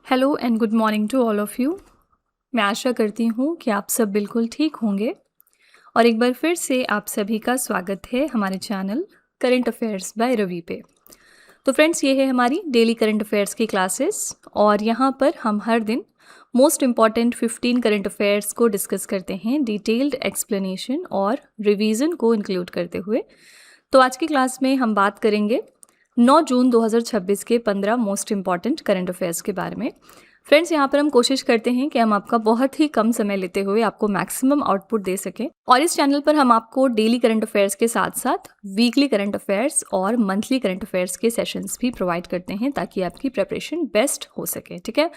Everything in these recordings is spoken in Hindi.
Hello and good morning to all of you. मैं आशा करती हूँ कि आप सब बिल्कुल ठीक होंगे और एक बार फिर से आप सभी का स्वागत है हमारे channel current affairs by Ravi पे। तो फ्रेंड्स, ये है हमारी डेली करंट अफेयर्स की क्लासेस और यहाँ पर हम हर दिन मोस्ट इम्पॉर्टेंट 15 करंट अफेयर्स को डिस्कस करते हैं, डिटेल्ड एक्सप्लेनेशन और रिवीजन को इंक्लूड करते हुए। तो आज की क्लास में हम बात करेंगे 9 जून 2026 के 15 मोस्ट इम्पॉर्टेंट करंट अफेयर्स के बारे में। फ्रेंड्स, यहाँ पर हम कोशिश करते हैं कि हम आपका बहुत ही कम समय लेते हुए आपको मैक्सिमम आउटपुट दे सकें और इस चैनल पर हम आपको डेली करंट अफेयर्स के साथ साथ वीकली करंट अफेयर्स और मंथली करंट अफेयर्स के सेशंस भी प्रोवाइड करते हैं ताकि आपकी प्रिपरेशन बेस्ट हो सके। ठीक है,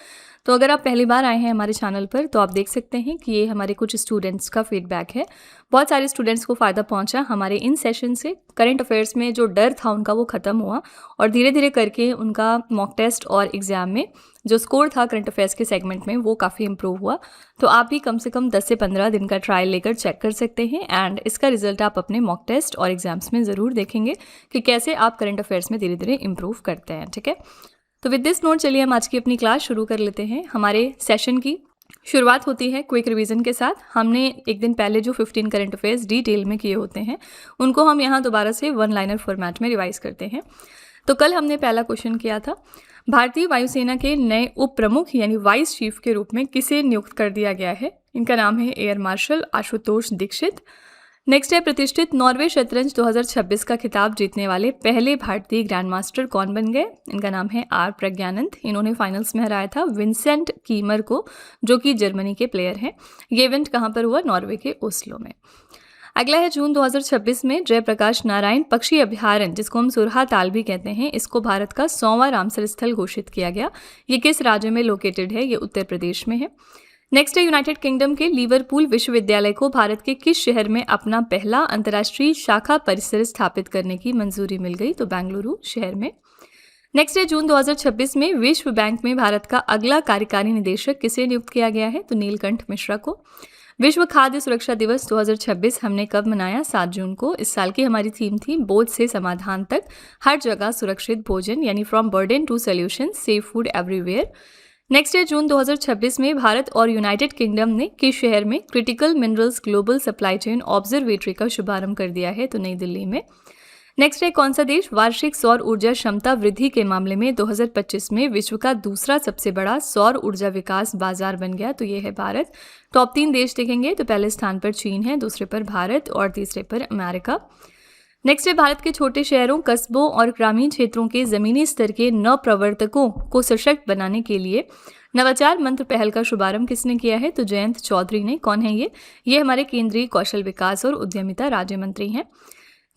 तो अगर आप पहली बार आए हैं हमारे चैनल पर तो आप देख सकते हैं कि ये हमारे कुछ स्टूडेंट्स का फीडबैक है। बहुत सारे स्टूडेंट्स को फ़ायदा पहुंचा हमारे इन सेशन से। करंट अफेयर्स में जो डर था उनका वो ख़त्म हुआ और धीरे धीरे करके उनका मॉक टेस्ट और एग्ज़ाम में जो स्कोर था करंट अफेयर्स के सेगमेंट में वो काफ़ी इंप्रूव हुआ। तो आप भी कम से कम 10 से 15 दिन का ट्रायल लेकर चेक कर सकते हैं एंड इसका रिजल्ट आप अपने मॉक टेस्ट और एग्जाम्स में ज़रूर देखेंगे कि कैसे आप करंट अफेयर्स में धीरे धीरे इंप्रूव करते हैं। ठीक है, तो विद दिस नोट चलिए हम आज की अपनी क्लास शुरू कर लेते हैं। हमारे सेशन की शुरुआत होती है क्विक रिवीजन के साथ। हमने एक दिन पहले जो 15 करंट अफेयर्स डिटेल में किए होते हैं उनको हम यहाँ दोबारा से वन लाइनर फॉर्मेट में रिवाइज करते हैं। तो कल हमने पहला क्वेश्चन किया था, भारतीय वायुसेना के नए उप प्रमुख यानी वाइस चीफ के रूप में किसे नियुक्त कर दिया गया है? इनका नाम है air marshal Ashutosh Dixit. Next है, प्रतिष्ठित नॉर्वे शतरंज 2026 का खिताब जीतने वाले पहले भारतीय ग्रैंड मास्टर कौन बन गए? इनका नाम है आर प्रज्ञानंद। इन्होंने फाइनल्स में हराया था विंसेंट कीमर को, जो कि जर्मनी के प्लेयर हैं। ये इवेंट कहाँ पर हुआ? नॉर्वे के ओस्लो में। अगला है, जून 2026 में जयप्रकाश नारायण पक्षी अभयारण्य, जिसको हम सुरहा ताल भी कहते हैं, इसको भारत का 100वां रामसर स्थल घोषित किया गया। ये किस राज्य में लोकेटेड है? ये उत्तर प्रदेश में है। नेक्स्ट है, यूनाइटेड किंगडम के लिवरपूल विश्वविद्यालय को भारत के किस शहर में अपना पहला अंतर्राष्ट्रीय शाखा परिसर स्थापित करने की मंजूरी मिल गई? तो बेंगलुरु शहर में। नेक्स्ट है, जून 2026 में विश्व बैंक में भारत का अगला कार्यकारी निदेशक किसे नियुक्त किया गया है? तो नीलकंठ मिश्रा को। विश्व खाद्य सुरक्षा दिवस 2026 हमने कब मनाया? 7 जून को। इस साल की हमारी थीम थी बोझ से समाधान तक, हर जगह सुरक्षित भोजन, यानी from burden to solution, safe food everywhere. Next है, जून 2026 में भारत और यूनाइटेड किंगडम ने किस शहर में critical minerals global supply chain observatory का शुभारंभ कर दिया है? तो नई दिल्ली में। नेक्स्ट है, कौन सा देश वार्षिक सौर ऊर्जा क्षमता वृद्धि के मामले में 2025 में विश्व का दूसरा सबसे बड़ा सौर ऊर्जा विकास बाजार बन गया? तो ये है भारत। टॉप 3 देश देखेंगे तो पहले स्थान पर चीन है, दूसरे पर भारत और तीसरे पर अमेरिका। नेक्स्ट है, भारत के छोटे शहरों, कस्बों और ग्रामीण क्षेत्रों के जमीनी स्तर के नवप्रवर्तकों को सशक्त बनाने के लिए नवाचार मंत्र पहल का शुभारंभ किसने किया है? तो जयंत चौधरी ने। कौन है ये हमारे केंद्रीय कौशल विकास और उद्यमिता राज्य मंत्री हैं।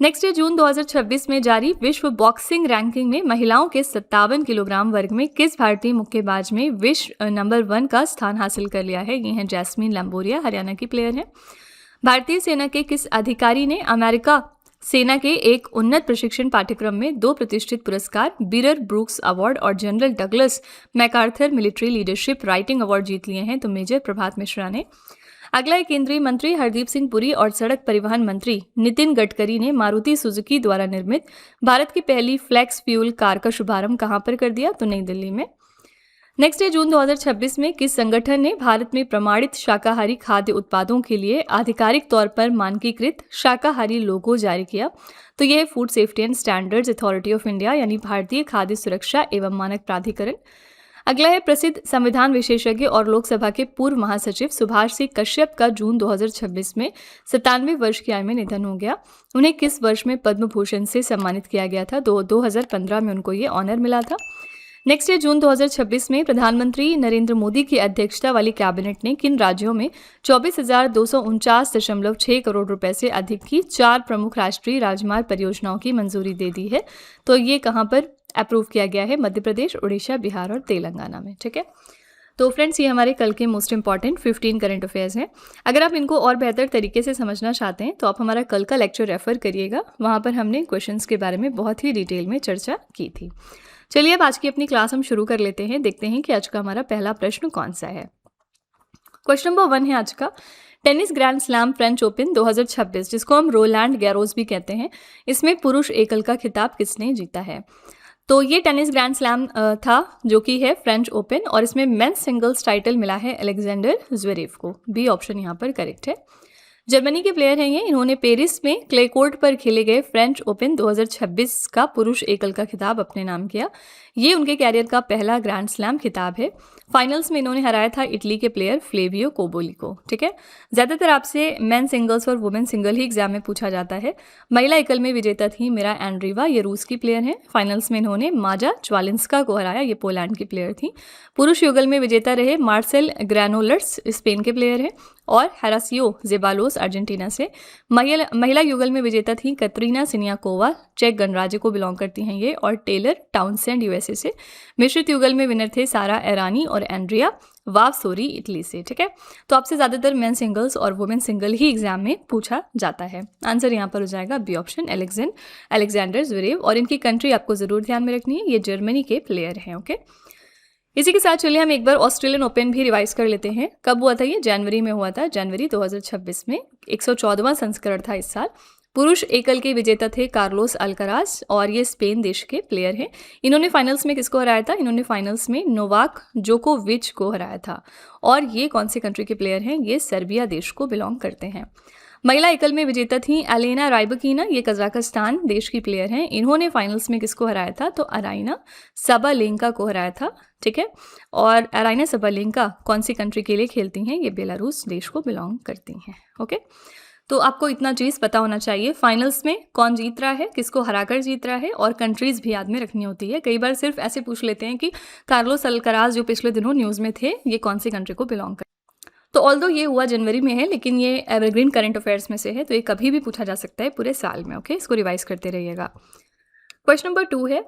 नेक्स्ट है, जून 2026 में जारी विश्व बॉक्सिंग रैंकिंग में महिलाओं के 57 किलोग्राम वर्ग में किस भारतीय मुक्केबाज में विश्व नंबर 1 का स्थान हासिल कर लिया है? ये हैं जैस्मीन लंबोरिया, हरियाणा की प्लेयर हैं। भारतीय सेना के किस अधिकारी ने अमेरिका सेना के एक उन्नत प्रशिक्षण पाठ्यक्रम में 2 प्रतिष्ठित पुरस्कार, बीरर ब्रूक्स अवार्ड और General Douglas MacArthur military leadership writing award जीत लिए हैं? तो मेजर प्रभात मिश्रा ने। अगला है, केंद्रीय मंत्री हरदीप सिंह पुरी और सड़क परिवहन मंत्री नितिन गडकरी ने मारुति सुजुकी द्वारा निर्मित भारत की पहली फ्लेक्स फ्यूल कार का शुभारंभ कहां पर कर दिया? तो नई दिल्ली में। नेक्स्ट है, जून 2026 में किस संगठन ने भारत में प्रमाणित शाकाहारी खाद्य उत्पादों के लिए आधिकारिक तौर पर मानकीकृत शाकाहारी लोगो जारी किया? तो यह है food safety and standards authority of India, यानी भारतीय खाद्य सुरक्षा एवं मानक प्राधिकरण। अगला है, प्रसिद्ध संविधान विशेषज्ञ और लोकसभा के पूर्व महासचिव सुभाष सिंह कश्यप का जून 2026 में 97 वर्ष की आयु में निधन हो गया। उन्हें किस वर्ष में पद्म भूषण से सम्मानित किया गया था? 2015 में उनको ये ऑनर मिला था। नेक्स्ट है, जून 2026 में प्रधानमंत्री नरेंद्र मोदी की अध्यक्षता वाली कैबिनेट ने किन राज्यों में 24,249.6 करोड़ रुपए से अधिक की 4 प्रमुख राष्ट्रीय राजमार्ग परियोजनाओं की मंजूरी दे दी है? तो ये कहाँ पर अप्रूव किया गया है? मध्य प्रदेश, उड़ीसा, बिहार और तेलंगाना में। ठीक है, तो फ्रेंड्स, ये हमारे कल के मोस्ट इंपॉर्टेंट 15 करंट अफेयर्स हैं। अगर आप इनको और बेहतर तरीके से समझना चाहते हैं तो आप हमारा कल का लेक्चर रेफर करिएगा, वहाँ पर हमने क्वेश्चंस के बारे में बहुत ही डिटेल में चर्चा की थी। चलिए अब आज की अपनी क्लास हम शुरू कर लेते हैं। देखते हैं कि आज का हमारा पहला प्रश्न कौन सा है। क्वेश्चन नंबर 1 है आज का, tennis grand slam French open 2026, जिसको हम रोलैंड गैरोस भी कहते हैं, इसमें पुरुष एकल का खिताब किसने जीता है? तो ये टेनिस ग्रैंड स्लैम था जो कि है फ्रेंच ओपन, और इसमें मेंस सिंगल्स टाइटल मिला है अलेक्जेंडर ज़्वेरेव को। बी ऑप्शन यहाँ पर करेक्ट है। जर्मनी के प्लेयर हैं ये। इन्होंने पेरिस में क्ले कोर्ट पर खेले गए फ्रेंच ओपन 2026 का पुरुष एकल का खिताब अपने नाम किया। ये उनके कैरियर का पहला ग्रैंड स्लैम खिताब है। फाइनल्स में इन्होंने हराया था इटली के प्लेयर फ्लेवियो कोबोली को। ठीक है, ज़्यादातर आपसे मेन सिंगल्स और वुमेन सिंगल ही एग्जाम में पूछा जाता है। महिला एकल में विजेता थी मिरा एंड्रीवा, ये रूस की प्लेयर हैं। फाइनल्स में इन्होंने माजा च्वालिंस्का को हराया, ये पोलैंड की प्लेयर थी। पुरुष युगल में विजेता रहे मार्सेल ग्रैनोलर्स, स्पेन के प्लेयर हैं। और हेरासियो जेबालोस अर्जेंटीना से। महिला युगल में विजेता थी कतरीना सिनियाकोवा, चेक गणराज्य को बिलोंग करती हैं ये। और टेलर टाउनसेंड यूएसए से। मिश्रित युगल में विनर थे सारा एरानी और एंड्रिया वावसोरी इटली से। ठीक है, तो आपसे ज़्यादातर मेन सिंगल्स और वुमेन सिंगल ही एग्जाम में पूछा जाता है। आंसर यहाँ पर हो जाएगा बी ऑप्शन अलेक्जेंडर ज़्वेरेव। और इनकी कंट्री आपको ज़रूर ध्यान में रखनी है, ये जर्मनी के प्लेयर हैं। ओके, इसी के साथ चलिए हम एक बार ऑस्ट्रेलियन ओपन भी रिवाइज कर लेते हैं। कब हुआ था ये? जनवरी में हुआ था, जनवरी 2026 में। 114वां संस्करण था इस साल। पुरुष एकल के विजेता थे कार्लोस अल्कराज, और ये स्पेन देश के प्लेयर हैं। इन्होंने फाइनल्स में किसको हराया था? इन्होंने फाइनल्स में नोवाक जोकोविच को हराया था। और ये कौन सी कंट्री के प्लेयर हैं? ये सर्बिया देश को बिलोंग करते हैं। महिला एकल में विजेता थी एलेना राइबकीना, ये कजाकिस्तान देश की प्लेयर हैं। इन्होंने फाइनल्स में किसको हराया था? तो अराइना सबालेंका को हराया था। ठीक है, और अराइना सबालेंका कौन सी कंट्री के लिए खेलती हैं? ये बेलारूस देश को बिलोंग करती हैं। ओके, तो आपको इतना चीज़ पता होना चाहिए, फाइनल्स में कौन जीत रहा है, किसको हराकर जीत रहा है, और कंट्रीज़ भी याद में रखनी होती है। कई बार सिर्फ ऐसे पूछ लेते हैं कि कार्लोस अल्कराज जो पिछले दिनों न्यूज़ में थे, ये कौन सी कंट्री को बिलोंग कर। तो ऑल्दो ये हुआ जनवरी में है, लेकिन ये एवरग्रीन करंट अफेयर्स में से है, तो ये कभी भी पूछा जा सकता है पूरे साल में। ओके, इसको रिवाइज करते रहिएगा। क्वेश्चन नंबर 2 है,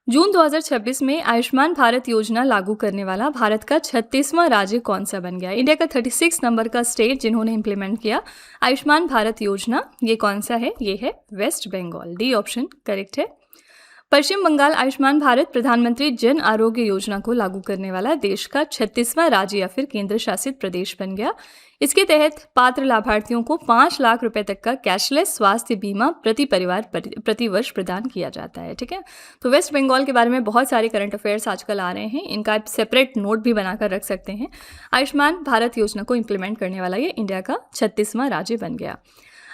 जून 2026 में आयुष्मान भारत योजना लागू करने वाला भारत का 36वां राज्य कौन सा बन गया? इंडिया का 36 नंबर का स्टेट जिन्होंने इंप्लीमेंट किया आयुष्मान भारत योजना, ये कौन सा है? ये है West Bengal. D option correct है। पश्चिम बंगाल आयुष्मान भारत प्रधानमंत्री जन आरोग्य योजना को लागू करने वाला देश का 36वां राज्य या फिर केंद्र शासित प्रदेश बन गया। इसके तहत पात्र लाभार्थियों को 5 लाख रुपए तक का कैशलेस स्वास्थ्य बीमा प्रति परिवार प्रति वर्ष प्रदान किया जाता है। ठीक है, तो वेस्ट बंगाल के बारे में बहुत सारे करंट अफेयर्स आजकल आ रहे हैं, इनका आप सेपरेट नोट भी बनाकर रख सकते हैं। आयुष्मान भारत योजना को इम्प्लीमेंट करने वाला ये इंडिया का 36वां राज्य बन गया।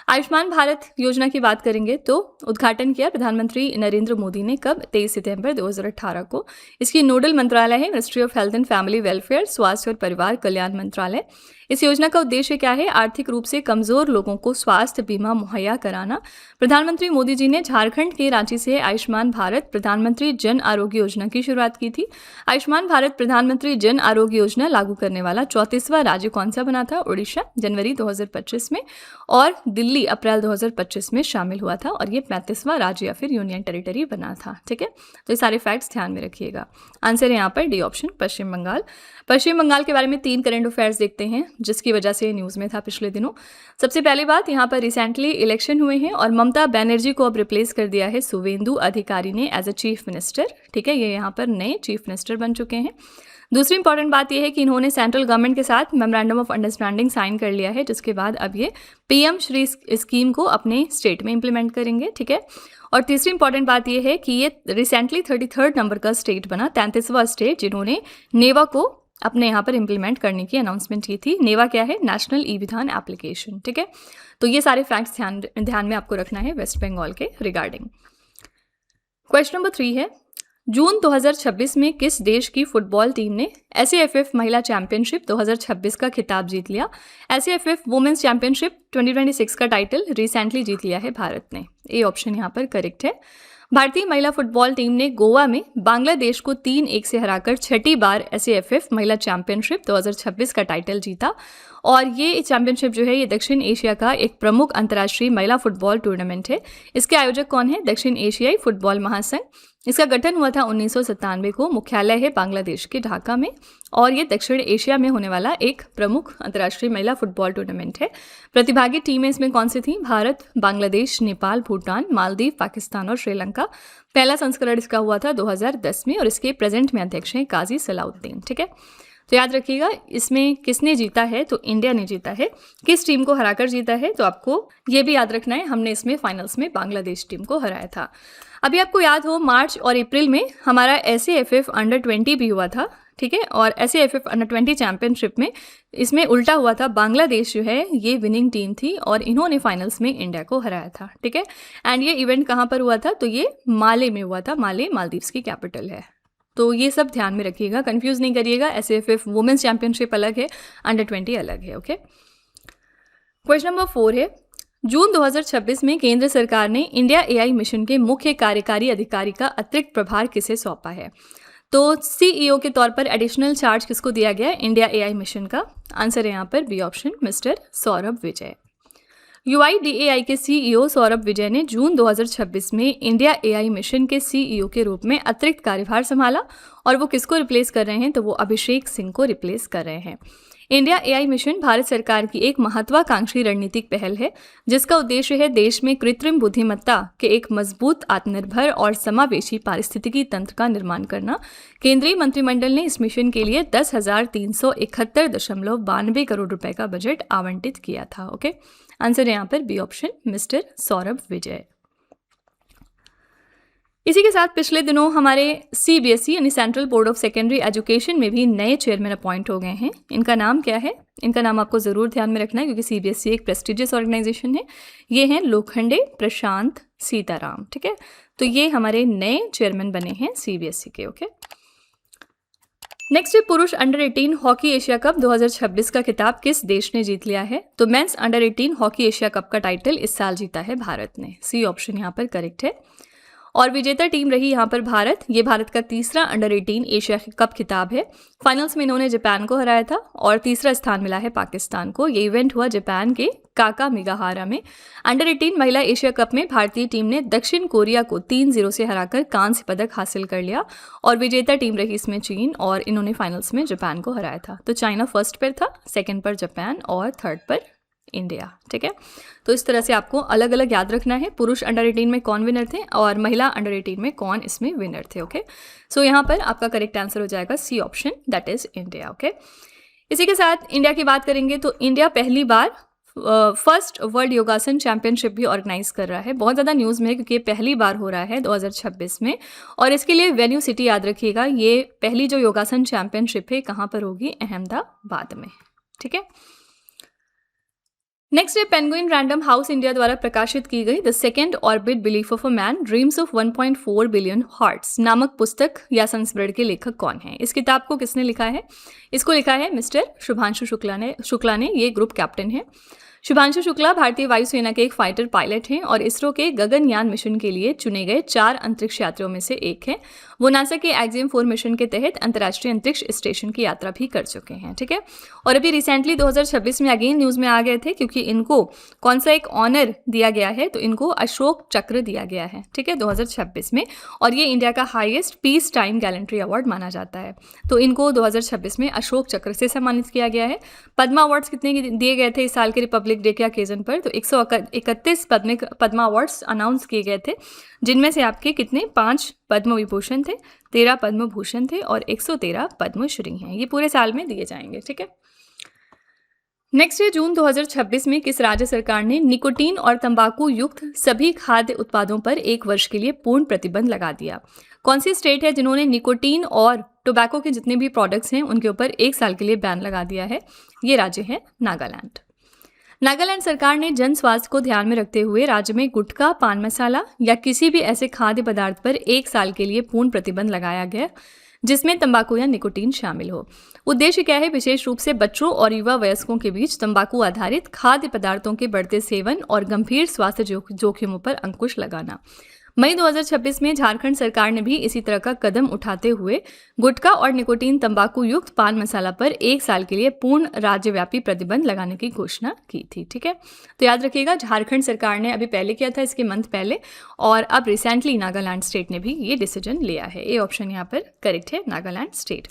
आयुष्मान भारत योजना की बात करेंगे तो उद्घाटन किया प्रधानमंत्री नरेंद्र मोदी ने कब? 23 सितंबर 2018 को। इसकी नोडल मंत्रालय है ministry of health and family welfare, स्वास्थ्य और परिवार कल्याण मंत्रालय। इस योजना का उद्देश्य क्या है? आर्थिक रूप से कमजोर लोगों को स्वास्थ्य बीमा मुहैया कराना। प्रधानमंत्री मोदी जी ने झारखंड के रांची से आयुष्मान भारत प्रधानमंत्री जन आरोग्य योजना की शुरुआत की थी। आयुष्मान भारत प्रधानमंत्री जन आरोग्य योजना लागू करने वाला 34वां राज्य कौन सा बना था? उड़ीसा, जनवरी 2025 में। और दिल्ली अप्रैल 2025 में शामिल हुआ था, और ये 35वां राज्य या फिर यूनियन टेरिटरी बना था। ठीक है, तो ये सारे फैक्ट्स ध्यान में रखिएगा। आंसर है यहाँ पर डी ऑप्शन पश्चिम बंगाल। पश्चिम बंगाल के बारे में 3 करंट अफेयर्स देखते हैं जिसकी वजह से न्यूज़ में था पिछले दिनों। सबसे पहली बात, यहाँ पर रिसेंटली इलेक्शन हुए हैं और ममता बनर्जी को अब रिप्लेस कर दिया है शुवेंदु अधिकारी ने एज अ चीफ मिनिस्टर। ठीक है, ये यहाँ पर नए चीफ मिनिस्टर बन चुके हैं। दूसरी इंपॉर्टेंट बात यह है कि इन्होंने सेंट्रल गवर्नमेंट के साथ मेमोरेंडम ऑफ अंडरस्टैंडिंग साइन कर लिया है, जिसके बाद अब ये पीएम श्री स्कीम को अपने स्टेट में इंप्लीमेंट करेंगे। ठीक है, और तीसरी इंपॉर्टेंट बात यह है कि ये रिसेंटली 33rd नंबर का स्टेट बना, 33वां स्टेट जिन्होंने नेवा को अपने यहाँ पर इंप्लीमेंट करने की अनाउंसमेंट की थी। नेवा क्या है? नेशनल ई विधान एप्लीकेशन। ठीक है, तो ये सारे फैक्ट्स ध्यान में आपको रखना है वेस्ट बंगाल के रिगार्डिंग। क्वेश्चन नंबर 3 है, जून 2026 में किस देश की फुटबॉल टीम ने SAFF महिला चैंपियनशिप 2026 का खिताब जीत लिया? SAFF वुमेन्स चैंपियनशिप 2026 का टाइटल रिसेंटली जीत लिया है भारत ने। ए ऑप्शन यहाँ पर करेक्ट है। भारतीय महिला फुटबॉल टीम ने गोवा में बांग्लादेश को 3-1 से हराकर 6ठी बार SAFF महिला चैंपियनशिप 2026 का टाइटल जीता। और ये चैंपियनशिप जो है ये दक्षिण एशिया का एक प्रमुख अंतर्राष्ट्रीय महिला फुटबॉल टूर्नामेंट है। इसके आयोजक कौन है? दक्षिण एशियाई फुटबॉल महासंघ। इसका गठन हुआ था 1997 को। मुख्यालय है बांग्लादेश के ढाका में, और ये दक्षिण एशिया में होने वाला एक प्रमुख अंतर्राष्ट्रीय महिला फुटबॉल टूर्नामेंट है। प्रतिभागी टीमें इसमें कौन सी थी? भारत, बांग्लादेश, नेपाल, भूटान, मालदीव, पाकिस्तान और श्रीलंका। पहला संस्करण इसका हुआ था 2010 में, और इसके प्रेजेंट में अध्यक्ष हैं काजी सलाउद्दीन। ठीक है, तो याद रखिएगा इसमें किसने जीता है, तो इंडिया ने जीता है। किस टीम को हराकर जीता है, तो आपको ये भी याद रखना है, हमने इसमें फाइनल्स में बांग्लादेश टीम को हराया था। अभी आपको याद हो मार्च और अप्रैल में हमारा SAFF अंडर-20 भी हुआ था, ठीक है, और SAFF अंडर-20 चैंपियनशिप में इसमें उल्टा हुआ था, बांग्लादेश जो है ये विनिंग टीम थी और इन्होंने फाइनल्स में इंडिया को हराया था, ठीक है। एंड ये इवेंट कहाँ पर हुआ था, तो ये माले में हुआ था। माले मालदीव्स की कैपिटल है। तो ये सब ध्यान में रखिएगा, कंफ्यूज नहीं करिएगा। SAFF वुमेन्स चैंपियनशिप अलग है, अंडर-20 अलग है, ओके। क्वेश्चन नंबर 4 है, जून 2026 में केंद्र सरकार ने इंडिया AI मिशन के मुख्य कार्यकारी अधिकारी का अतिरिक्त प्रभार किसे सौंपा है। तो CEO के तौर पर एडिशनल चार्ज किसको दिया गया है, इंडिया AI मिशन का। आंसर है यहाँ पर B option, mister Saurabh Vijay. UIDAI के CEO सौरभ विजय ने जून 2026 में इंडिया AI मिशन के CEO के रूप में अतिरिक्त कार्यभार संभाला और वो किसको रिप्लेस कर रहे हैं, तो वो अभिषेक सिंह को रिप्लेस कर रहे हैं। इंडिया AI मिशन भारत सरकार की एक महत्वाकांक्षी रणनीतिक पहल है जिसका उद्देश्य है देश में कृत्रिम बुद्धिमत्ता के एक मजबूत, आत्मनिर्भर और समावेशी पारिस्थितिकी तंत्र का निर्माण करना। केंद्रीय मंत्रिमंडल ने इस मिशन के लिए 10,371.92 करोड़ रुपए का बजट आवंटित किया था, ओके। आंसर है यहाँ पर B option, mister Saurabh Vijay. इसी के साथ पिछले दिनों हमारे CBSE यानी central board of secondary education में भी नए चेयरमैन अपॉइंट हो गए हैं। इनका नाम क्या है, इनका नाम आपको ज़रूर ध्यान में रखना है क्योंकि CBSE एक प्रेस्टिजियस ऑर्गेनाइजेशन है। ये हैं लोखंडे प्रशांत सीताराम, ठीक है। तो ये हमारे नए चेयरमैन बने हैं CBSE के, ओके। नेक्स्ट है, पुरुष अंडर-18 हॉकी एशिया कप 2026 का खिताब किस देश ने जीत लिया है। तो मेंस अंडर-18 हॉकी एशिया कप का टाइटल इस साल जीता है भारत ने। सी ऑप्शन यहाँ पर करेक्ट है और विजेता टीम रही यहाँ पर भारत। ये भारत का तीसरा अंडर-18 एशिया कप खिताब है। फाइनल्स में इन्होंने जापान को हराया था और तीसरा स्थान मिला है पाकिस्तान को। ये इवेंट हुआ जापान के काकामिगाहारा में। अंडर-18 महिला एशिया कप में भारतीय टीम ने दक्षिण कोरिया को 3-0 से हराकर कांस्य पदक हासिल कर लिया और विजेता टीम रही इसमें चीन और इन्होंने फाइनल्स में जापान को हराया था। तो चाइना फर्स्ट पर था, सेकेंड पर जापान और थर्ड पर इंडिया, ठीक है। तो इस तरह से आपको अलग अलग याद रखना है, पुरुष अंडर-18 में कौन विनर थे और महिला अंडर-18 में कौन इसमें विनर थे, ओके। सो यहाँ पर आपका करेक्ट आंसर हो जाएगा C option, that is India, okay. इसी के साथ इंडिया की बात करेंगे तो इंडिया पहली बार फर्स्ट वर्ल्ड योगासन चैंपियनशिप भी ऑर्गेनाइज कर रहा है। बहुत ज़्यादा न्यूज़ में है क्योंकि ये पहली बार हो रहा है 2026 में और इसके लिए वेन्यू सिटी याद रखिएगा। ये पहली जो योगासन चैंपियनशिप है कहाँ पर होगी, अहमदाबाद में, ठीक है। नेक्स्ट है, पेंगुइन रैंडम हाउस इंडिया द्वारा प्रकाशित की गई the second orbit belief of a man dreams of 1.4 billion hearts नामक पुस्तक या संस्मरण के लेखक कौन है। इस किताब को किसने लिखा है, इसको लिखा है मिस्टर शुभांशु शुक्ला ने। ये ग्रुप कैप्टन है। शुभांशु शुक्ला भारतीय वायुसेना के एक फाइटर पायलट हैं और इसरो के गगनयान मिशन के लिए चुने गए 4 अंतरिक्ष यात्रियों में से एक हैं। वो नासा के एक्सियम 4 मिशन के तहत अंतर्राष्ट्रीय अंतरिक्ष स्टेशन की यात्रा भी कर चुके हैं, ठीक है। और अभी रिसेंटली 2026 में अगेन न्यूज़ में आ गए थे क्योंकि इनको कौन सा एक ऑनर दिया गया है, तो इनको अशोक चक्र दिया गया है, ठीक है, 2026 में। और ये इंडिया का highest peace time gallantry award माना जाता है। तो इनको 2026 में अशोक चक्र से सम्मानित किया गया है। पद्मा अवार्ड्स कितने दिए गए थे इस साल के रिपब्लिक डे के ओकेजन पर, तो 131 पद्मा अवार्ड्स अनाउंस किए गए थे, जिनमें से आपके कितने 5 पद्म विभूषण थे, 13 पद्म भूषण थे और 113 पद्मश्री हैं। ये पूरे साल में दिए जाएंगे, ठीक है। नेक्स्ट है, जून 2026 में किस राज्य सरकार ने निकोटीन और तंबाकू युक्त सभी खाद्य उत्पादों पर 1 वर्ष के लिए पूर्ण प्रतिबंध लगा दिया। कौन सी स्टेट है जिन्होंने निकोटीन और टोबैको के जितने भी प्रोडक्ट्स हैं उनके ऊपर 1 साल के लिए बैन लगा दिया है। ये राज्य है नागालैंड। नागालैंड सरकार ने जन स्वास्थ्य को ध्यान में रखते हुए राज्य में गुटखा, पान मसाला या किसी भी ऐसे खाद्य पदार्थ पर 1 साल के लिए पूर्ण प्रतिबंध लगाया गया जिसमें तंबाकू या निकोटीन शामिल हो। उद्देश्य क्या है, विशेष रूप से बच्चों और युवा वयस्कों के बीच तंबाकू आधारित खाद्य पदार्थों के बढ़ते सेवन और गंभीर स्वास्थ्य जोखिमों पर अंकुश लगाना। मई 2026 में झारखंड सरकार ने भी इसी तरह का कदम उठाते हुए गुटखा और निकोटीन तंबाकू युक्त पान मसाला पर 1 साल के लिए पूर्ण राज्यव्यापी प्रतिबंध लगाने की घोषणा की थी, ठीक है। तो याद रखिएगा, झारखंड सरकार ने अभी पहले किया था, इसके मंथ पहले, और अब रिसेंटली नागालैंड स्टेट ने भी ये डिसीजन लिया है। ए ऑप्शन यहाँ पर करेक्ट है, नागालैंड स्टेट।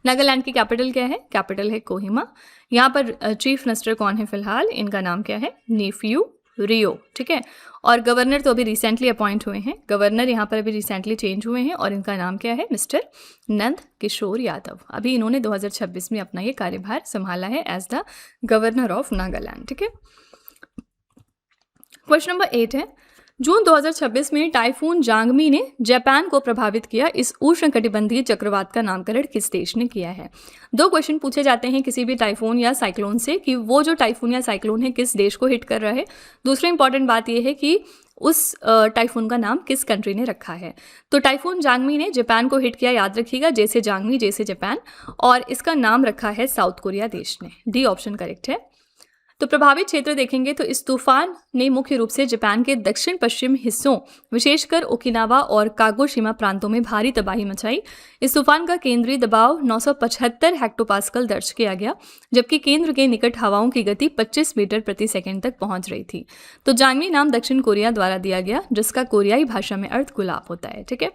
नागालैंड की कैपिटल क्या है, कैपिटल है कोहिमा। यहाँ पर चीफ मिनिस्टर कौन है फिलहाल, इनका नाम क्या है, नेफ्यू रियो, ठीक है। और गवर्नर तो अभी रिसेंटली अपॉइंट हुए हैं, गवर्नर यहाँ पर अभी रिसेंटली चेंज हुए हैं और इनका नाम क्या है, मिस्टर नंद किशोर यादव। अभी इन्होंने 2026 में अपना ये कार्यभार संभाला है as the governor of Nagaland, ठीक है। क्वेश्चन नंबर 8 है, जून 2026 में टाइफून जांगमी ने जापान को प्रभावित किया, इस उष्णकटिबंधीय चक्रवात का नामकरण किस देश ने किया है। 2 क्वेश्चन पूछे जाते हैं किसी भी टाइफून या साइक्लोन से कि वो जो टाइफून या साइक्लोन है किस देश को हिट कर रहा है। दूसरी इंपॉर्टेंट बात यह है कि उस टाइफून का नाम किस कंट्री ने रखा है। तो टाइफून जांगमी ने जापान को हिट किया, याद रखिएगा, जैसे जांगमी जैसे जापान, और इसका नाम रखा है साउथ कोरिया देश ने। डी ऑप्शन करेक्ट है। तो प्रभावित क्षेत्र देखेंगे तो इस तूफान ने मुख्य रूप से जापान के दक्षिण पश्चिम हिस्सों, विशेषकर ओकिनावा और कागोशिमा प्रांतों में भारी तबाही मचाई। इस तूफान का केंद्रीय दबाव 975 हेक्टोपास्कल दर्ज किया गया, जबकि केंद्र के निकट हवाओं की गति 25 मीटर प्रति सेकंड तक पहुंच रही थी। तो जांगमी नाम दक्षिण कोरिया द्वारा दिया गया, जिसका कोरियाई भाषा में अर्थ गुलाब होता है, ठीक है।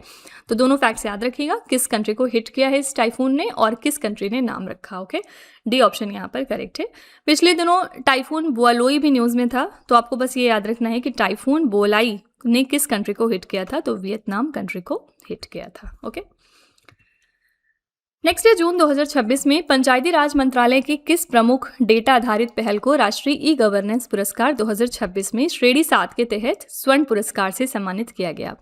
तो दोनों फैक्ट्स याद रखिएगा, किस कंट्री को हिट किया है इस टाइफून ने और किस कंट्री ने नाम रखा, ओके। डी ऑप्शन यहाँ पर करेक्ट है। पिछले दिनों टाइफून बुआलोई भी न्यूज़ में था, तो आपको बस ये याद रखना है कि टाइफून बोलाई ने किस कंट्री को हिट किया था, तो वियतनाम कंट्री को हिट किया था, ओके। नेक्स्ट है, जून 2026 में पंचायती राज मंत्रालय की किस प्रमुख डेटा आधारित पहल को राष्ट्रीय ई गवर्नेंस पुरस्कार 2026 में श्रेणी 7 के तहत स्वर्ण पुरस्कार से सम्मानित किया गया।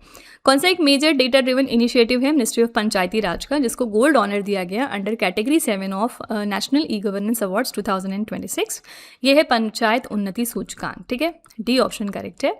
कौन सा एक मेजर डेटा ड्रिवन इनिशिएटिव है मिनिस्ट्री ऑफ पंचायती राज का, जिसको गोल्ड ऑनर दिया गया under category 7 of national e governance awards 2026। ये है पंचायत उन्नति सूचकांक, ठीक है। डी ऑप्शन करेक्ट है।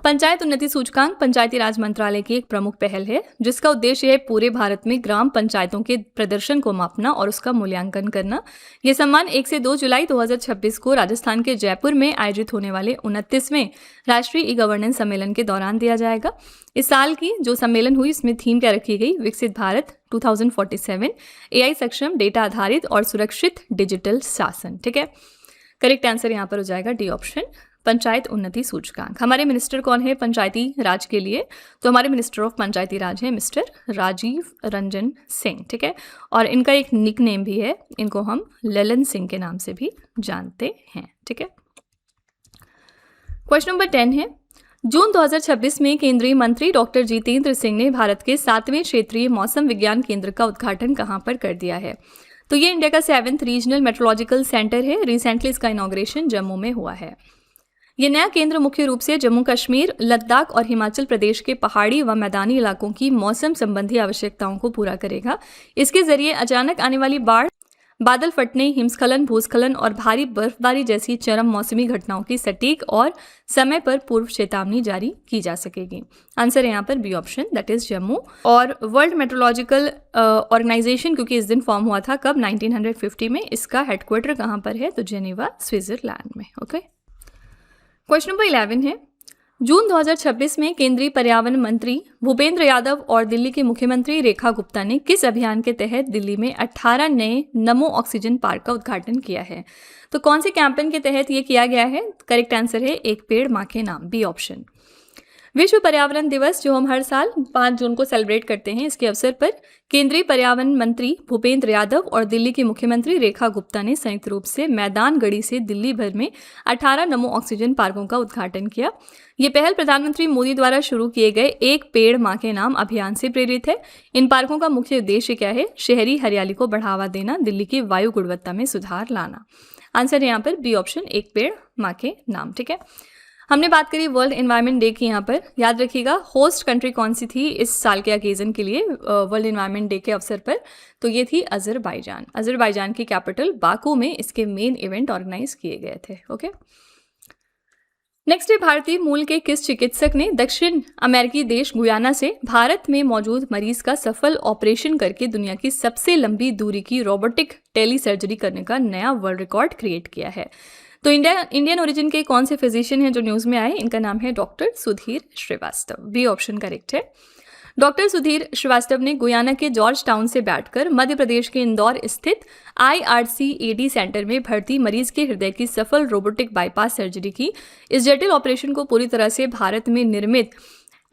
पंचायत उन्नति सूचकांक पंचायती राज मंत्रालय की एक प्रमुख पहल है, जिसका उद्देश्य है पूरे भारत में ग्राम पंचायतों के प्रदर्शन को मापना और उसका मूल्यांकन करना। यह सम्मान 1 से 2 जुलाई 2026 को राजस्थान के जयपुर में आयोजित होने वाले 29वें राष्ट्रीय ई गवर्नेंस सम्मेलन के दौरान दिया जाएगा। इस साल की जो सम्मेलन हुई, इसमें थीम क्या रखी गई, विकसित भारत 2047, AI सक्षम, डेटा आधारित और सुरक्षित डिजिटल शासन, ठीक है। करेक्ट आंसर यहाँ पर हो जाएगा डी ऑप्शन, पंचायत उन्नति सूचकांक। हमारे मिनिस्टर कौन है पंचायती राज के लिए, तो हमारे मिनिस्टर ऑफ पंचायती राज है मिस्टर राजीव रंजन सिंह, ठीक है। और इनका एक निक नेम भी है, इनको हम ललन सिंह के नाम से भी जानते हैं, ठीक है। क्वेश्चन नंबर 10 है, जून 2026 में केंद्रीय मंत्री डॉक्टर जितेंद्र सिंह ने भारत के 7वें क्षेत्रीय मौसम विज्ञान केंद्र का उद्घाटन कहाँ पर कर दिया है। तो ये इंडिया का 7th रीजनल मेट्रोलॉजिकल सेंटर है। रिसेंटली इसका इनॉग्रेशन जम्मू में हुआ है। ये नया केंद्र मुख्य रूप से जम्मू कश्मीर, लद्दाख और हिमाचल प्रदेश के पहाड़ी व मैदानी इलाकों की मौसम संबंधी आवश्यकताओं को पूरा करेगा। इसके जरिए अचानक आने वाली बाढ़, बादल फटने, हिमस्खलन, भूस्खलन और भारी बर्फबारी जैसी चरम मौसमी घटनाओं की सटीक और समय पर पूर्व चेतावनी जारी की जा सकेगी। आंसर है यहाँ पर B option, that is Jammu. और वर्ल्ड मेट्रोलॉजिकल ऑर्गेनाइजेशन क्योंकि इस दिन फॉर्म हुआ था कब, 1950 में। इसका हेडक्वार्टर कहाँ पर है, तो जेनेवा, स्विट्जरलैंड में, ओके। क्वेश्चन नंबर 11 है, जून 2026 में केंद्रीय पर्यावरण मंत्री भूपेंद्र यादव और दिल्ली की मुख्यमंत्री रेखा गुप्ता ने किस अभियान के तहत दिल्ली में 18 नए नमो ऑक्सीजन पार्क का उद्घाटन किया है। तो कौन से कैंपेन के तहत ये किया गया है, करेक्ट आंसर है एक पेड़ मां के नाम, बी ऑप्शन। विश्व पर्यावरण दिवस जो हम हर साल 5 जून को सेलिब्रेट करते हैं, इसके अवसर पर केंद्रीय पर्यावरण मंत्री भूपेंद्र यादव और दिल्ली की मुख्यमंत्री रेखा गुप्ता ने संयुक्त रूप से मैदानगढ़ी से दिल्ली भर में 18 नमो ऑक्सीजन पार्कों का उद्घाटन किया। ये पहल प्रधानमंत्री मोदी द्वारा शुरू किए गए एक पेड़ मां के नाम अभियान से प्रेरित है। इन पार्कों का मुख्य उद्देश्य क्या है, शहरी हरियाली को बढ़ावा देना, दिल्ली की वायु गुणवत्ता में सुधार लाना। आंसर है यहाँ पर बी ऑप्शन, एक पेड़ मां के नाम, ठीक है। हमने बात करी वर्ल्ड एनवायरनमेंट डे की, यहाँ पर याद रखिएगा होस्ट कंट्री कौन सी थी इस साल के ओकेजन के लिए वर्ल्ड एनवायरनमेंट डे के अवसर पर, तो ये थी अजरबैजान। अजरबैजान की कैपिटल बाकू में इसके मेन इवेंट ऑर्गेनाइज किए गए थे, ओके। नेक्स्ट है, भारतीय मूल के किस चिकित्सक ने दक्षिण अमेरिकी देश गुयाना से भारत में मौजूद मरीज का सफल ऑपरेशन करके दुनिया की सबसे लंबी दूरी की रोबोटिक टेली सर्जरी करने का नया वर्ल्ड रिकॉर्ड क्रिएट किया है। तो इंडियन ओरिजिन के कौन से फिजिशियन हैं जो न्यूज़ में आए, इनका नाम है doctor Sudhir Srivastava, B option correct है। डॉक्टर सुधीर श्रीवास्तव ने गुयाना के जॉर्ज टाउन से बैठकर मध्य प्रदेश के इंदौर स्थित IRCAD सेंटर में भर्ती मरीज के हृदय की सफल रोबोटिक बाईपास सर्जरी की। इस जटिल ऑपरेशन को पूरी तरह से भारत में निर्मित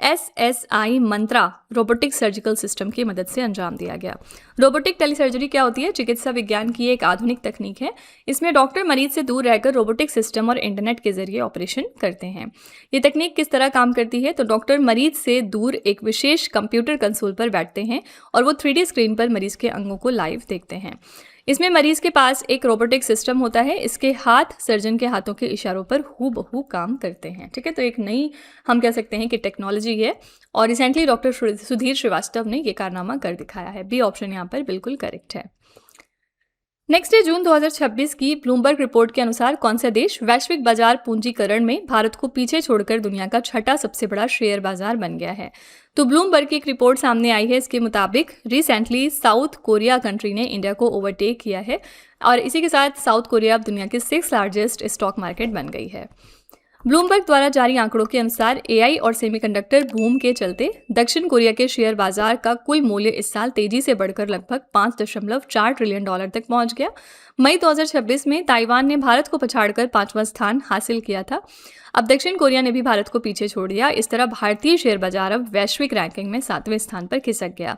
SSI मंत्रा रोबोटिक सर्जिकल सिस्टम की मदद से अंजाम दिया गया। रोबोटिक टेलीसर्जरी क्या होती है? चिकित्सा विज्ञान की एक आधुनिक तकनीक है। इसमें डॉक्टर मरीज से दूर रहकर रोबोटिक सिस्टम और इंटरनेट के जरिए ऑपरेशन करते हैं। ये तकनीक किस तरह काम करती है? तो डॉक्टर मरीज से दूर एक विशेष कंप्यूटर कंसोल पर बैठते हैं और वो 3D स्क्रीन पर मरीज के अंगों को लाइव देखते हैं। इसमें मरीज के पास एक रोबोटिक सिस्टम होता है। इसके हाथ सर्जन के हाथों के इशारों पर हूबहू काम करते हैं। ठीक है, तो एक नई हम कह सकते हैं कि टेक्नोलॉजी है और रिसेंटली डॉक्टर सुधीर श्रीवास्तव ने ये कारनामा कर दिखाया है। बी ऑप्शन यहाँ पर बिल्कुल करेक्ट है। नेक्स्ट है जून 2026 की ब्लूमबर्ग रिपोर्ट के अनुसार कौन सा देश वैश्विक बाजार पूंजीकरण में भारत को पीछे छोड़कर दुनिया का छठा सबसे बड़ा शेयर बाजार बन गया है? तो ब्लूमबर्ग की एक रिपोर्ट सामने आई है। इसके मुताबिक रिसेंटली साउथ कोरिया कंट्री ने इंडिया को ओवरटेक किया है और इसी के साथ साउथ कोरिया अब दुनिया की 6th लार्जेस्ट स्टॉक मार्केट बन गई है। ब्लूमबर्ग द्वारा जारी आंकड़ों के अनुसार AI और सेमीकंडक्टर बूम के चलते दक्षिण कोरिया के शेयर बाजार का कुल मूल्य इस साल तेजी से बढ़कर लगभग $5.4 ट्रिलियन तक पहुंच गया। मई 2026 में ताइवान ने भारत को पछाड़कर 5वां स्थान हासिल किया था। अब दक्षिण कोरिया ने भी भारत को पीछे छोड़ दिया। इस तरह भारतीय शेयर बाजार अब वैश्विक रैंकिंग में 7वें स्थान पर खिसक गया।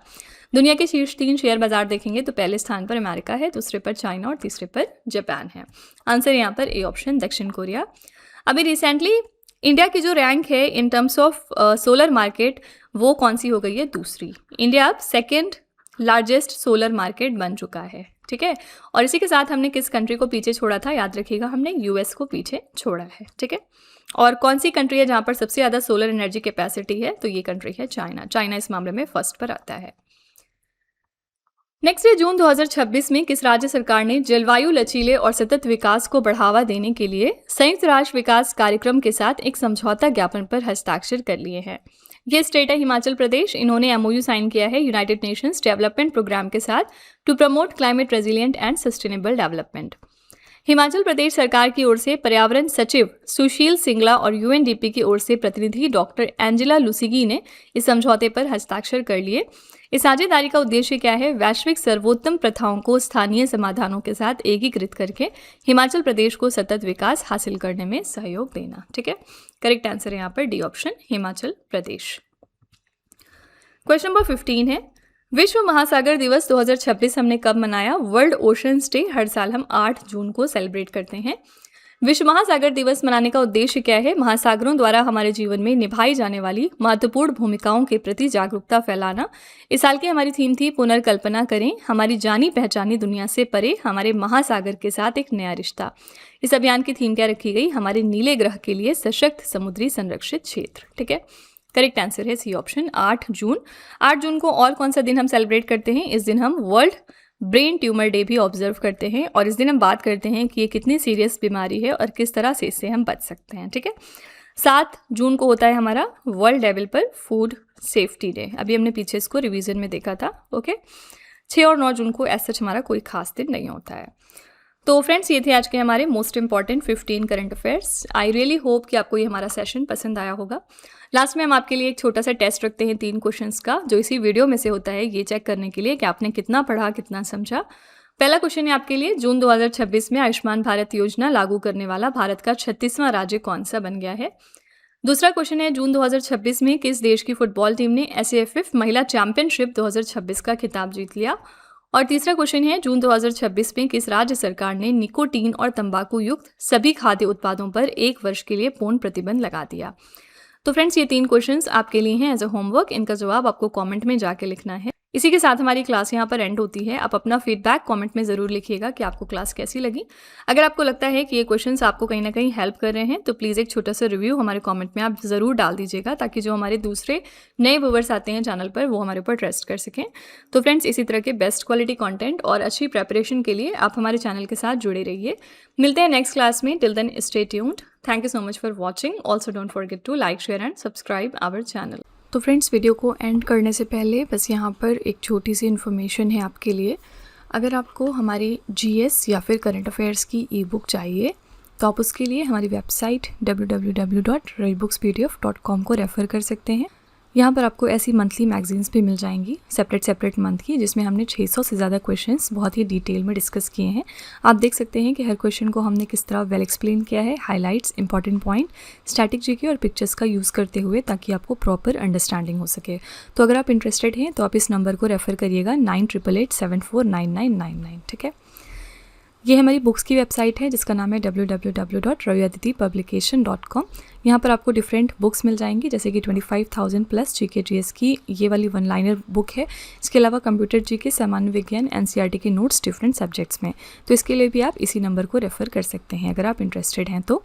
दुनिया के शीर्ष 3 शेयर बाजार देखेंगे तो पहले स्थान पर अमेरिका है, दूसरे पर चाइना और तीसरे पर जापान है। आंसर यहाँ पर ए ऑप्शन दक्षिण कोरिया। अभी रिसेंटली इंडिया की जो रैंक है in terms of solar market वो कौन सी हो गई है? दूसरी। इंडिया अब 2nd लार्जेस्ट सोलर मार्केट बन चुका है। ठीक है, और इसी के साथ हमने किस कंट्री को पीछे छोड़ा था? याद रखिएगा, हमने US को पीछे छोड़ा है। ठीक है, और कौन सी कंट्री है जहाँ पर सबसे ज़्यादा सोलर एनर्जी कैपेसिटी है? तो ये कंट्री है चाइना। चाइना इस मामले में फर्स्ट पर आता है। नेक्स्ट है जून 2026 में किस राज्य सरकार ने जलवायु लचीले और सतत विकास को बढ़ावा देने के लिए संयुक्त राष्ट्र विकास कार्यक्रम के साथ एक समझौता ज्ञापन पर हस्ताक्षर कर लिए हैं? ये स्टेट है हिमाचल प्रदेश। इन्होंने MOU साइन किया है यूनाइटेड नेशंस डेवलपमेंट प्रोग्राम के साथ to promote climate resilient and sustainable development. Himachal Pradesh सरकार की ओर से पर्यावरण सचिव सुशील सिंगला और UNDP की ओर से प्रतिनिधि डॉक्टर एंजेला लुसिगी ने इस समझौते पर हस्ताक्षर कर लिए। इस साझेदारी का उद्देश्य क्या है? वैश्विक सर्वोत्तम प्रथाओं को स्थानीय समाधानों के साथ एकीकृत करके हिमाचल प्रदेश को सतत विकास हासिल करने में सहयोग देना। ठीक है, करेक्ट आंसर है यहाँ पर D option Himachal Pradesh. Question number 15 है, विश्व महासागर दिवस 2026 हमने कब मनाया? वर्ल्ड ओशंस डे हर साल हम 8 जून को सेलिब्रेट करते हैं। विश्व महासागर दिवस मनाने का उद्देश्य क्या है? महासागरों द्वारा हमारे जीवन में निभाई जाने वाली महत्वपूर्ण भूमिकाओं के प्रति जागरूकता फैलाना। इस साल की हमारी थीम थी पुनर्कल्पना करें हमारी जानी पहचानी दुनिया से परे हमारे महासागर के साथ एक नया रिश्ता। इस अभियान की थीम क्या रखी गई? हमारे नीले ग्रह के लिए सशक्त समुद्री संरक्षित क्षेत्र। ठीक है, करेक्ट आंसर है सी ऑप्शन 8 जून। 8 जून को और कौन सा दिन हम सेलिब्रेट करते हैं? इस दिन हम वर्ल्ड ब्रेन ट्यूमर डे भी ऑब्जर्व करते हैं और इस दिन हम बात करते हैं कि ये कितनी सीरियस बीमारी है और किस तरह से इससे हम बच सकते हैं। ठीक है, 7 जून को होता है हमारा वर्ल्ड लेवल पर फूड सेफ्टी डे। अभी हमने पीछे इसको रिवीजन में देखा था। ओके, 6 और 9 जून को ऐसा हमारा कोई खास दिन नहीं होता है। तो फ्रेंड्स, ये थे आज के हमारे most important 15 current affairs. I really hope कि आपको ये हमारा सेशन पसंद आया होगा। लास्ट में हम आपके लिए एक छोटा सा टेस्ट रखते हैं 3 क्वेश्चंस का, जो इसी वीडियो में से होता है, ये चेक करने के लिए कि आपने कितना पढ़ा, कितना समझा। पहला क्वेश्चन है आपके लिए, जून 2026 में आयुष्मान भारत योजना लागू करने वाला भारत का 36वां राज्य कौन सा बन गया है? दूसरा क्वेश्चन है, जून 2026 में किस देश की फुटबॉल टीम ने SAFF महिला चैंपियनशिप 2026 का खिताब जीत लिया? और तीसरा क्वेश्चन है, जून 2026 में किस राज्य सरकार ने निकोटीन और तंबाकू युक्त सभी खाद्य उत्पादों पर 1 वर्ष के लिए पूर्ण प्रतिबंध लगा दिया? तो फ्रेंड्स, ये 3 क्वेश्चंस आपके लिए हैं एज अ होमवर्क। इनका जवाब आपको कमेंट में जाके लिखना है। इसी के साथ हमारी क्लास यहाँ पर एंड होती है। आप अपना फीडबैक कमेंट में ज़रूर लिखिएगा कि आपको क्लास कैसी लगी। अगर आपको लगता है कि ये क्वेश्चंस आपको कहीं ना कहीं हेल्प कर रहे हैं तो प्लीज़ एक छोटा सा रिव्यू हमारे कमेंट में आप ज़रूर डाल दीजिएगा, ताकि जो हमारे दूसरे नए व्यूअर्स आते हैं चैनल पर वो हमारे ऊपर ट्रस्ट कर सकें। तो फ्रेंड्स, इसी तरह के बेस्ट क्वालिटी कॉन्टेंट और अच्छी प्रेपरेशन के लिए आप हमारे चैनल के साथ जुड़े रहिए। मिलते हैं नेक्स्ट क्लास में। Till then stay tuned. Thank you so much for watching. Also don't forget to like, share and subscribe our channel. तो फ्रेंड्स, वीडियो को एंड करने से पहले बस यहाँ पर एक छोटी सी इन्फॉर्मेशन है आपके लिए। अगर आपको हमारी GS या फिर करंट अफेयर्स की ई-बुक चाहिए तो आप उसके लिए हमारी वेबसाइट www.raybooks.pdf.com को रेफ़र कर सकते हैं। यहाँ पर आपको ऐसी मंथली मैगजीन्स भी मिल जाएंगी सेपरेट मंथ की, जिसमें हमने 600 से ज़्यादा क्वेश्चंस बहुत ही डिटेल में डिस्कस किए हैं। आप देख सकते हैं कि हर क्वेश्चन को हमने किस तरह वेल एक्सप्लेन किया है, highlights, important point, static GK और पिक्चर्स का यूज़ करते हुए, ताकि आपको प्रॉपर अंडरस्टैंडिंग हो सके। तो अगर आप इंटरेस्टेड हैं तो आप इस नंबर को रेफ़र करिएगा 9888749999, ठीक है। ये हमारी बुक्स की वेबसाइट है जिसका नाम है www.raviaditipublication.com। यहाँ पर आपको डिफरेंट बुक्स मिल जाएंगी, जैसे कि 25,000 प्लस जीके जीएस की ये वाली 1 लाइनर बुक है। इसके अलावा कंप्यूटर जीके, सामान्य विज्ञान, एनसीईआरटी के नोट्स डिफरेंट सब्जेक्ट्स में। तो इसके लिए भी आप इसी नंबर को रेफ़र कर सकते हैं अगर आप इंटरेस्टेड हैं तो।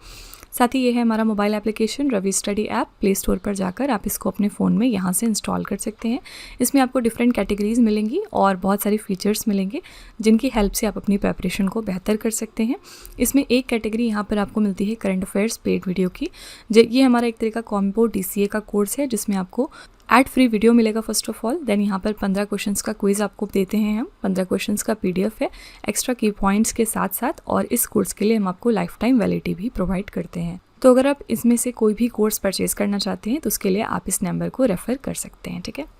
साथ ही ये है हमारा mobile application Ravi study app. Play Store पर जाकर आप इसको अपने फ़ोन में यहाँ से इंस्टॉल कर सकते हैं। इसमें आपको डिफरेंट कैटेगरीज़ मिलेंगी और बहुत सारे फीचर्स मिलेंगे जिनकी हेल्प से आप अपनी प्रिपरेशन को बेहतर कर सकते हैं। इसमें एक कैटेगरी यहाँ पर आपको मिलती है करंट अफेयर्स पेड वीडियो की। ये हमारा एक तरह का कॉम्बो DCA का कोर्स है जिसमें आपको एड फ्री वीडियो मिलेगा फर्स्ट ऑफ ऑल। देन यहाँ पर 15 क्वेश्चंस का क्विज़ आपको देते हैं हम। 15 क्वेश्चंस का PDF है एक्स्ट्रा की पॉइंट्स के साथ साथ, और इस कोर्स के लिए हम आपको लाइफ टाइम वैलिडिटी भी प्रोवाइड करते हैं। तो अगर आप इसमें से कोई भी कोर्स परचेज़ करना चाहते हैं तो उसके लिए आप इस नंबर को रेफ़र कर सकते हैं, ठीक है।